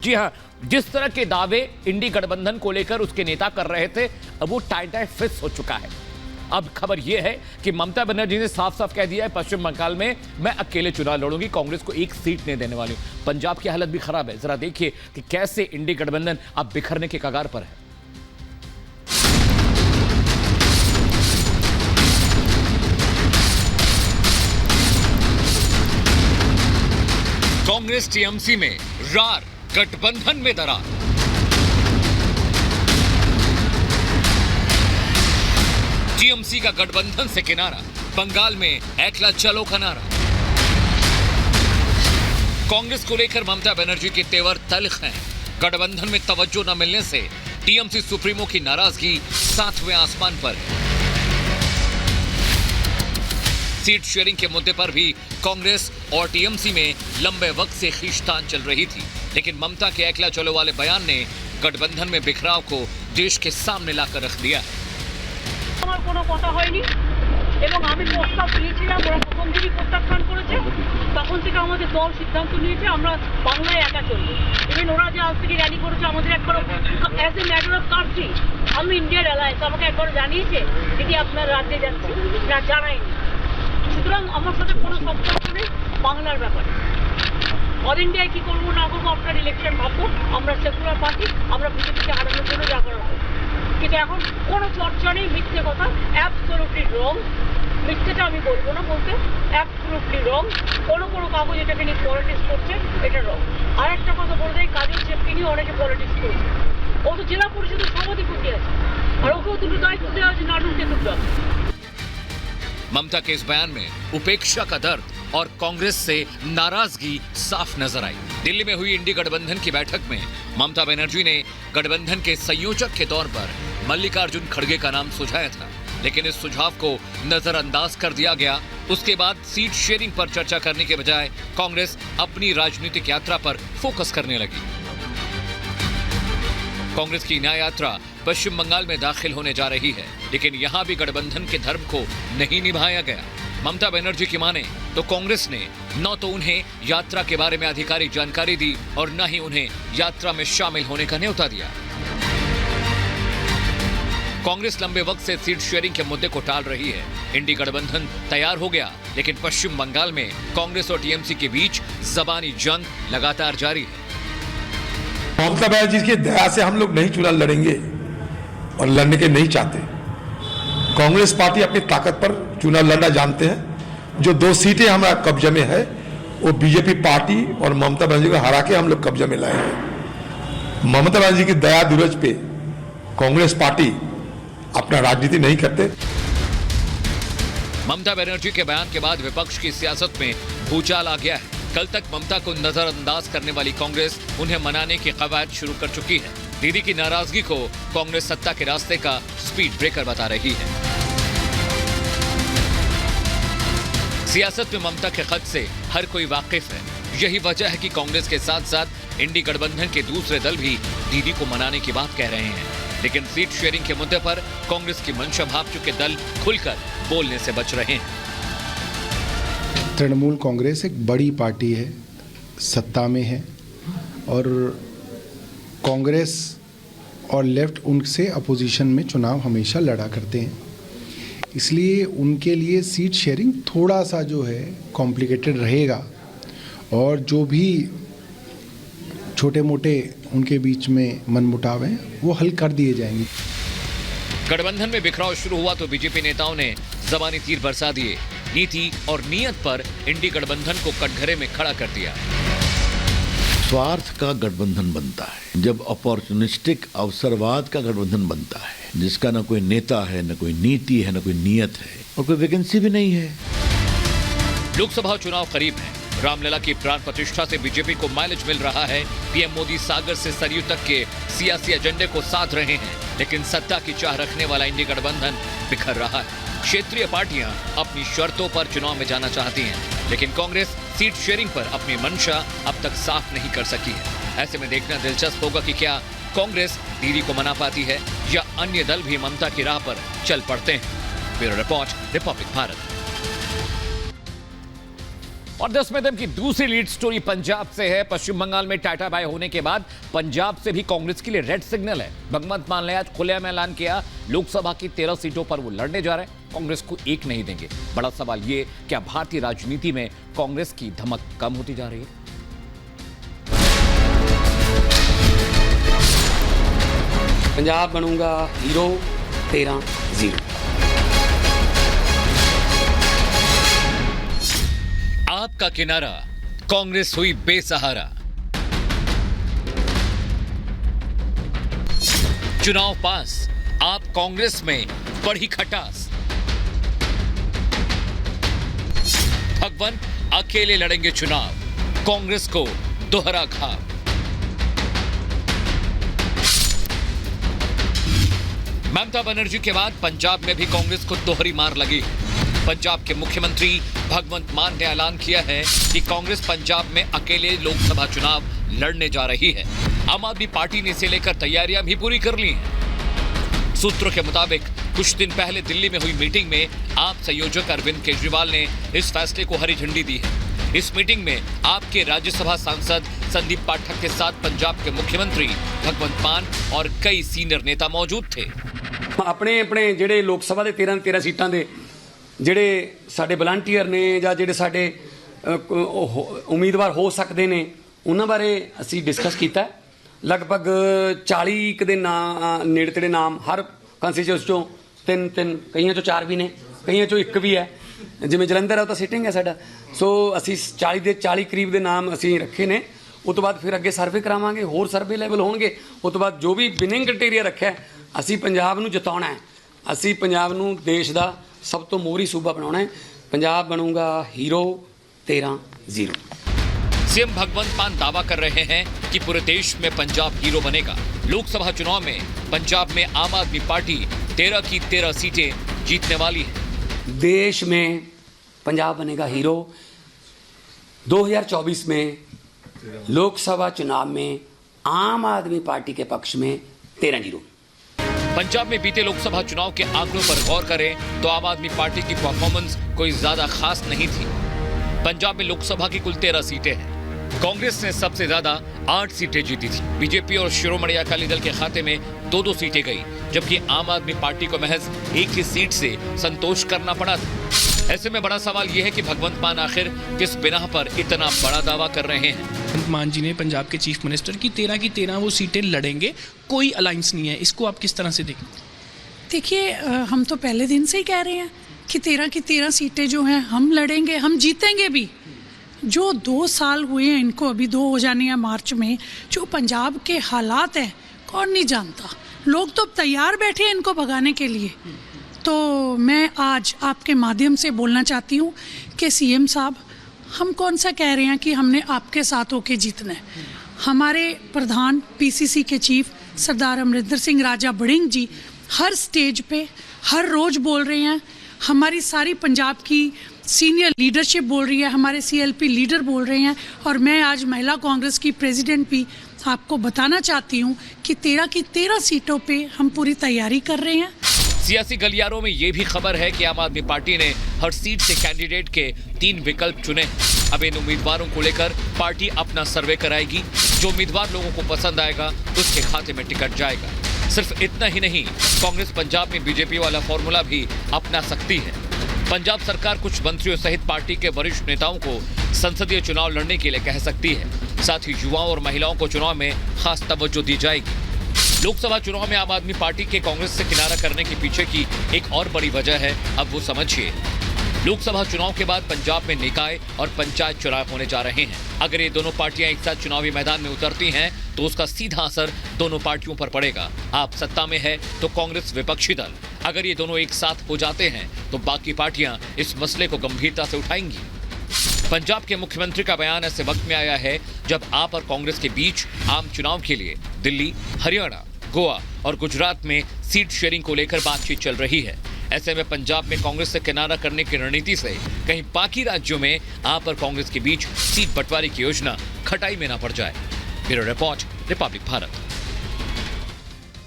जी हां, जिस तरह के दावे इंडी गठबंधन को लेकर उसके नेता कर रहे थे, अब वो टाइट फिक्स हो चुका है। अब खबर यह है कि ममता बनर्जी ने साफ साफ कह दिया है, पश्चिम बंगाल में मैं अकेले चुनाव लड़ूंगी, कांग्रेस को एक सीट नहीं देने वाली हूं। पंजाब की हालत भी खराब है, जरा देखिए कि कैसे इंडी गठबंधन अब बिखरने के कगार पर है। कांग्रेस टीएमसी में रार, गठबंधन में दरार। टीएमसी का गठबंधन से किनारा, बंगाल में एकला चलो का नारा। कांग्रेस को लेकर ममता बनर्जी के तेवर तल्ख हैं। गठबंधन में तवज्जो न मिलने से टीएमसी सुप्रीमो की नाराजगी 7वें आसमान पर। सीट शेयरिंग के मुद्दे पर भी कांग्रेस और टीएमसी में लंबे वक्त से खींचतान चल रही थी, लेकिन ममता के एकला चलो वाले बयान ने गठबंधन में बिखराव को देश के सामने लाकर रख दिया। আমার কোনো কথা হয়নি এবং আমি প্রস্তাব দিয়েছিলাম, ওরা প্রথম দিনই প্রত্যাখ্যান করেছে। তখন থেকে আমাদের দল সিদ্ধান্ত নিয়েছে আমরা বাংলায় একা চলবো। ইভেন ওরা যে আজ থেকে র্যালি করেছে, আমাদের একবার as a matter of country আমি ইন্ডিয়ার অ্যালায়েন্স আমাকে একবার জানিয়েছে দিদি আপনার রাজ্যে যাচ্ছি, না জানায়নি। সুতরাং আমার সাথে কোনো সম্পর্ক নেই বাংলার ব্যাপারে। অল ইন্ডিয়ায় কী করবো না করবো আপনার ইলেকশন ভাববো। আমরা সেকুলার পার্টি, আমরা বিজেপিকে হারানোর জন্য যা করা হবে। কিন্তু এখন কোনো চর্চা নেই, মিথ্যে কথা, অ্যাবসলিউটলি রং। মিথ্যেটা আমি বলবো না বলতে, অ্যাবসলিউটলি রং। কোনো কাগজ এটাকে নিয়ে পলিটিক্স করছে, এটা রং। আর একটা কথা বলে দেয়, কাজের চেপকে নিয়ে অনেকে পলিটিক্স করছে। ও তো জেলা পরিষদের সভাধিপতি আছে, আর ওকেও দুটো দায়িত্ব দেওয়া হচ্ছে নাটক টেকুর। ममता के इस बयान में उपेक्षा का दर्द और कांग्रेस से नाराजगी साफ नजर आई। दिल्ली में हुई इंडी गठबंधन की बैठक में ममता बनर्जी ने गठबंधन के संयोजक के तौर पर मल्लिकार्जुन खड़गे का नाम सुझाया था, लेकिन इस सुझाव को नजरअंदाज कर दिया गया। उसके बाद सीट शेयरिंग पर चर्चा करने के बजाय कांग्रेस अपनी राजनीतिक यात्रा पर फोकस करने लगी। कांग्रेस की न्याय यात्रा पश्चिम बंगाल में दाखिल होने जा रही है, लेकिन यहां भी गठबंधन के धर्म को नहीं निभाया गया। ममता बनर्जी की माने तो कांग्रेस ने न तो उन्हें यात्रा के बारे में आधिकारिक जानकारी दी और न ही उन्हें यात्रा में शामिल होने का न्योता दिया। कांग्रेस लंबे वक्त से सीट शेयरिंग के मुद्दे को टाल रही है। इंडी गठबंधन तैयार हो गया, लेकिन पश्चिम बंगाल में कांग्रेस और टीएमसी के बीच जबानी जंग लगातार जारी है। ममता बनर्जी की दया से हम लोग नहीं चुनाव लड़ेंगे और लड़ने के नहीं चाहते। कांग्रेस पार्टी अपनी ताकत पर चुनाव लड़ना जानते हैं। जो 2 सीटें हमारा कब्जे में है वो बीजेपी पार्टी और ममता बनर्जी को हरा के हम लोग कब्जे में लाए हैं। ममता बनर्जी की दया दुरज पे कांग्रेस पार्टी अपना राजनीति नहीं करते। ममता बनर्जी के बयान के बाद विपक्ष की सियासत में भूचाल आ गया है। कल तक ममता को नजरअंदाज करने वाली कांग्रेस उन्हें मनाने की कवायद शुरू कर चुकी है। दीदी की नाराजगी को कांग्रेस सत्ता के रास्ते का स्पीड ब्रेकर बता रही है। सियासत में ममता के खत से हर कोई वाकिफ है। यही वजह है कि कांग्रेस के साथ साथ इंडी गठबंधन के दूसरे दल भी दीदी को मनाने की बात कह रहे हैं, लेकिन सीट शेयरिंग के मुद्दे पर कांग्रेस की मंशा भाप चुके दल खुलकर बोलने से बच रहे हैं। तृणमूल कांग्रेस एक बड़ी पार्टी है, सत्ता में है, और कांग्रेस और लेफ्ट उनसे अपोजिशन में चुनाव हमेशा लड़ा करते हैं। इसलिए उनके लिए सीट शेयरिंग थोड़ा सा जो है कॉम्प्लिकेटेड रहेगा, और जो भी छोटे मोटे उनके बीच में मनमुटाव हैं वो हल कर दिए जाएंगे। गठबंधन में बिखराव शुरू हुआ तो बीजेपी नेताओं ने जबानी तीर बरसा दिए। नीति और नियत पर इंडी गठबंधन को कटघरे में खड़ा कर दिया। स्वार्थ का गठबंधन बनता है जब अपॉर्चुनिस्टिक अवसरवाद का गठबंधन बनता है, जिसका न कोई नेता है, न कोई नीति है, न कोई नियत है, और कोई वैकेंसी भी नहीं है। लोकसभा चुनाव करीब है। रामलला की प्राण प्रतिष्ठा से बीजेपी को माइलेज मिल रहा है। पीएम मोदी सागर से सरयू तक के सियासी एजेंडे को साध रहे हैं, लेकिन सत्ता की चाह रखने वाला इंडी गठबंधन बिखर रहा है। क्षेत्रीय पार्टियां अपनी शर्तों पर चुनाव में जाना चाहती हैं, लेकिन कांग्रेस सीट शेयरिंग पर अपनी मंशा अब तक साफ नहीं कर सकी है। ऐसे में देखना दिलचस्प होगा कि क्या कांग्रेस दीदी को मना पाती है या अन्य दल भी ममता की राह पर चल पड़ते हैं। Bureau report, Republic Bharat. और 10 में दम की दूसरी लीड स्टोरी पंजाब से है। पश्चिम बंगाल में टाटा बाय होने के बाद पंजाब से भी कांग्रेस के लिए रेड सिग्नल है। भगवंत मान ने आज खुलेआम ऐलान किया, लोकसभा की 13 सीटों पर वो लड़ने जा रहे हैं, कांग्रेस को एक नहीं देंगे। बड़ा सवाल ये, क्या भारतीय राजनीति में कांग्रेस की धमक कम होती जा रही है? पंजाब बनूंगा हीरो 13-0। आपका किनारा, कांग्रेस हुई बेसहारा। चुनाव पास, आप कांग्रेस में बढ़ी खटास। भगवंत अकेले लड़ेंगे चुनाव, कांग्रेस को दोहरा घाव। ममता बनर्जी के बाद पंजाब में भी कांग्रेस को दोहरी मार लगी। पंजाब के मुख्यमंत्री भगवंत मान ने ऐलान किया है कि कांग्रेस पंजाब में अकेले लोकसभा चुनाव लड़ने जा रही है। आम आदमी पार्टी ने इसे लेकर तैयारियां भी पूरी कर ली हैं। सूत्रों के मुताबिक कुछ दिन पहले दिल्ली में हुई मीटिंग में आप संयोजक अरविंद केजरीवाल ने इस फैसले को हरी झंडी दी है। इस मीटिंग में आपके राज्यसभा सांसद संदीप पाठक के साथ पंजाब के मुख्यमंत्री भगवंत मान और कई सीनियर नेता मौजूद थे। अपने अपने ਜਿਹੜੇ ਲੋਕ ਸਭਾ ਦੇ 13 ਸੀਟਾਂ ਦੇ ਜਿਹੜੇ ਸਾਡੇ ਵਲੰਟੀਅਰ ਨੇ ਜਾਂ ਜਿਹੜੇ ਸਾਡੇ ਉਮੀਦਵਾਰ ਹੋ ਸਕਦੇ ਨੇ ਉਹਨਾਂ ਬਾਰੇ ਅਸੀਂ ਡਿਸਕਸ ਕੀਤਾ। ਲਗਭਗ 40 ਦੇ ਨੇੜੇ ਤੇੜੇ ਨਾਮ ਹਰ ਕੰਸਟੀਚੁਐਂਸੀ ਚੋਂ ਤਿੰਨ ਕਈਆਂ ਚੋਂ 4 ਵੀ ਨੇ, ਕਈਆਂ ਚੋਂ 1 ਵੀ ਹੈ। ਜਿਵੇਂ ਜਲੰਧਰ ਆ ਉਹ ਤਾਂ ਸਿਟਿੰਗ ਹੈ ਸਾਡਾ। ਸੋ ਅਸੀਂ 40 ਦੇ 40 ਕਰੀਬ ਦੇ ਨਾਮ ਅਸੀਂ ਰੱਖੇ ਨੇ। ਉਸ ਤੋਂ ਬਾਅਦ ਫਿਰ ਅੱਗੇ ਸਰਵੇ ਕਰਾਵਾਂਗੇ, ਹੋਰ ਸਰਵੇ ਲੈਵਲ ਹੋਣਗੇ। ਉਸ ਤੋਂ ਬਾਅਦ ਜੋ ਵੀ ਵਿਨਿੰਗ ਕ੍ਰਾਈਟੇਰੀਆ ਰੱਖਿਆ, ਅਸੀਂ ਪੰਜਾਬ ਨੂੰ ਜਿਤਾਉਣਾ ਹੈ। ਅਸੀਂ ਪੰਜਾਬ ਨੂੰ ਦੇਸ਼ ਦਾ ਸਭ ਤੋਂ ਮੋਹਰੀ ਸੂਬਾ ਬਣਾਉਣਾ ਹੈ। ਪੰਜਾਬ ਬਣੂਗਾ हीरो 13-0। सीएम भगवंत मान दावा कर रहे हैं कि पूरे देश में पंजाब हीरो बनेगा। लोकसभा चुनाव में पंजाब में आम आदमी पार्टी 13 की 13 सीटें जीतने वाली है। देश में पंजाब बनेगा हीरो। 2024 में लोकसभा चुनाव में आम आदमी पार्टी के पक्ष में 13-0। पंजाब में बीते लोकसभा चुनाव के आंकड़ों पर गौर करें तो आम आदमी पार्टी की परफॉर्मेंस कोई ज्यादा खास नहीं थी। पंजाब में लोकसभा की कुल 13 सीटें हैं। कांग्रेस ने सबसे ज्यादा 8 सीटें जीती थी। बीजेपी और शिरोमणि अकाली दल के खाते में 2-2 सीटें गई, जबकि आम आदमी पार्टी को महज 1 ही सीट से संतोष करना पड़ा था। ऐसे में बड़ा सवाल यह है कि भगवंत मान आखिर किस बिना पर इतना बड़ा दावा कर रहे हैं। भगवंत मान जी ने पंजाब के चीफ मिनिस्टर की 13 की 13 वो सीटें लड़ेंगे, कोई अलायंस नहीं है। इसको आप किस तरह से देखें? देखिए, हम तो पहले दिन से ही कह रहे हैं कि 13 की 13 सीटें जो हैं हम लड़ेंगे, हम जीतेंगे भी। जो 2 साल हुए हैं इनको, अभी 2 हो जाने हैं मार्च में, जो पंजाब के हालात हैं कौन नहीं जानता। लोग तो तैयार बैठे हैं इनको भगाने के लिए। तो मैं आज आपके माध्यम से बोलना चाहती हूँ कि सीएम साहब, हम कौन सा कह रहे हैं कि हमने आपके साथ होके जीतना है। हमारे प्रधान पीसीसी के चीफ सरदार अमरिंदर सिंह राजा बड़िंग जी हर स्टेज पे हर रोज बोल रहे हैं। हमारी सारी पंजाब की सीनियर लीडरशिप बोल रही है, हमारे सीएलपी लीडर बोल रहे हैं, और मैं आज महिला कांग्रेस की प्रेसिडेंट भी आपको बताना चाहती हूँ कि 13 की 13 सीटों पे हम पूरी तैयारी कर रहे हैं। सियासी गलियारों में यह भी खबर है कि आम आदमी पार्टी ने हर सीट से कैंडिडेट के 3 विकल्प चुने। अब इन उम्मीदवारों को लेकर पार्टी अपना सर्वे कराएगी। जो उम्मीदवार लोगों को पसंद आएगा उसके खाते में टिकट जाएगा। सिर्फ इतना ही नहीं, कांग्रेस पंजाब में बीजेपी वाला फॉर्मूला भी अपना सकती है। पंजाब सरकार कुछ मंत्रियों सहित पार्टी के वरिष्ठ नेताओं को संसदीय चुनाव लड़ने के लिए कह सकती है। साथ ही युवाओं और महिलाओं को चुनाव में खास तवज्जो दी जाएगी। लोकसभा चुनाव में आम आदमी पार्टी के कांग्रेस से किनारा करने के पीछे की एक और बड़ी वजह है, अब वो समझिए। लोकसभा चुनाव के बाद पंजाब में निकाय और पंचायत चुनाव होने जा रहे हैं। अगर ये दोनों पार्टियां एक साथ चुनावी मैदान में उतरती हैं तो उसका सीधा असर दोनों पार्टियों पर पड़ेगा। आप सत्ता में है तो कांग्रेस विपक्षी दल, अगर ये दोनों एक साथ हो जाते हैं तो बाकी पार्टियां इस मसले को गंभीरता से उठाएंगी। पंजाब के मुख्यमंत्री का बयान ऐसे वक्त में आया है जब आप और कांग्रेस के बीच आम चुनाव के लिए दिल्ली, हरियाणा, गोवा और गुजरात में सीट शेयरिंग को लेकर बातचीत चल रही है। ऐसे में पंजाब में कांग्रेस से किनारा करने की रणनीति से कहीं बाकी राज्यों में आप और कांग्रेस के बीच सीट बंटवारे की योजना खटाई में ना पड़ जाए। Bureau report, Republic Bharat.